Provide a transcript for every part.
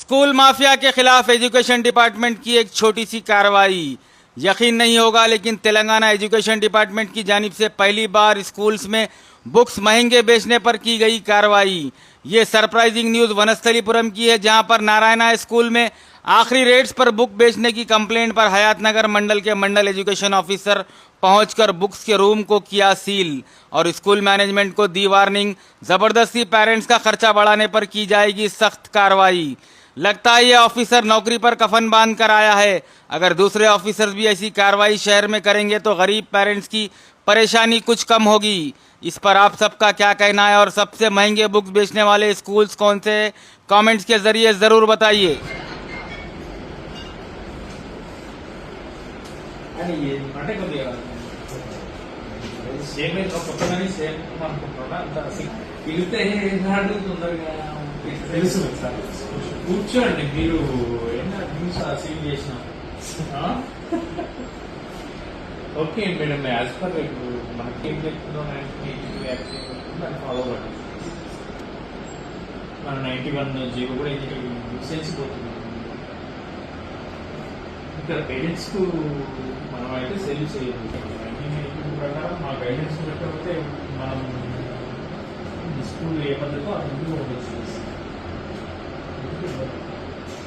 School mafia के खिलाफ education department की एक छोटी सी कार्रवाई। यकीन नहीं होगा लेकिन तेलंगाना एजुकेशन डिपार्टमेंट की जानिब से पहली बार स्कूल्स में बुक्स महंगे बेचने पर की गई कार्रवाई। ये सरप्राइजिंग न्यूज़ वनस्थलीपुरम की है, जहां पर नारायणा स्कूल में आखिरी रेट्स पर बुक बेचने की कंप्लेंट पर हयातनगर मंडल के मंडल एजुकेशन ऑफिसर पहुंचकर बुक्स के रूम को किया सील और स्कूल मैनेजमेंट को दी वार्निंग। जबरदस्ती पेरेंट्स का खर्चा बढ़ाने पर की जाएगी सख्त कार्रवाई। लगता है ये ऑफिसर नौकरी पर कफन बांध कर आया है। अगर दूसरे ऑफिसर्स भी ऐसी कार्रवाई शहर में करेंगे तो गरीब पेरेंट्स की परेशानी कुछ कम होगी। इस पर आप सबका क्या कहना है और सबसे महंगे बुक्स बेचने वाले स्कूल्स कौन से, कमेंट्स के जरिए जरूर बताइए। కూర్చోండి మీరు ఏమన్నా న్యూస్ సీల్ చేసిన ఓకే మేడం యాజ్ పర్ మనకేం చెప్తున్నాం దాన్ని ఫాలో అవ్వండి. మన 91 జీవో కూడా సెన్సిపోతుంది. ఇక్కడ పేరెంట్స్ కు మనం అయితే సెల్ చేయాలి. 1982 ప్రకారం మా గైడెన్స్ పెట్టకపోతే మనం స్కూల్ ఏ పద్ధతిలో ఆ ముందుకు ఉండొచ్చు.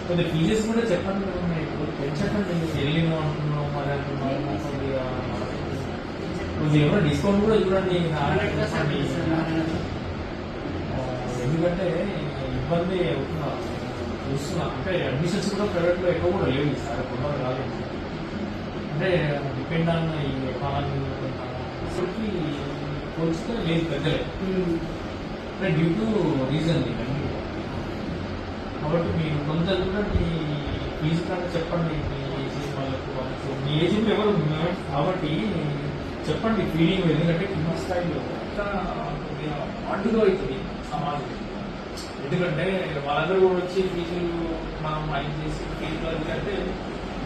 కొద్ది ఫీజెస్ కూడా చెప్పండి కదా, ఇప్పుడు పెంచకండి. వెళ్ళిన అంటున్నాం మరి అంటున్నాం, కొద్దిగా ఏమైనా డిస్కౌంట్ కూడా చూడండి. ఎందుకంటే ఇబ్బంది అవుతున్నా చూస్తున్నా. అంటే అడ్మిషన్స్ కూడా ప్రైవేట్లో ఎక్కువ కూడా లేవు సార్, కొన్నారు కాలేదు. అంటే డిపెండ్ ఆన్ ఈ ఎకానమీ పోల్చితే లేదు పెద్దలే, అంటే డ్యూ టు రీజన్ ఇవన్నీ. కాబట్టి మీరు కొంత కూడా మీ ఫీజు కానీ చెప్పండి. మీ ఏజ్ వాళ్ళకు మీ ఏజ్లో ఎవరు కాబట్టి చెప్పండి ఫీలింగ్. ఎందుకంటే కింద స్థాయిలో అడ్డుగా అవుతుంది సమాజం. ఎందుకంటే వాళ్ళందరూ కూడా వచ్చి ఫీజులు మనం మైండ్ చేసి ఫీజులు అంటే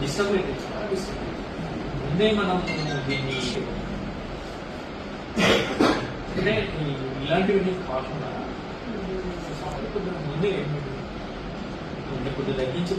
డిస్టర్బ్ అయితే చాలా డిస్టర్బ్. ముందే మనం దీన్ని అంటే ఇలాంటివి కాకుండా ముందే కొద్దిగా తగ్గించి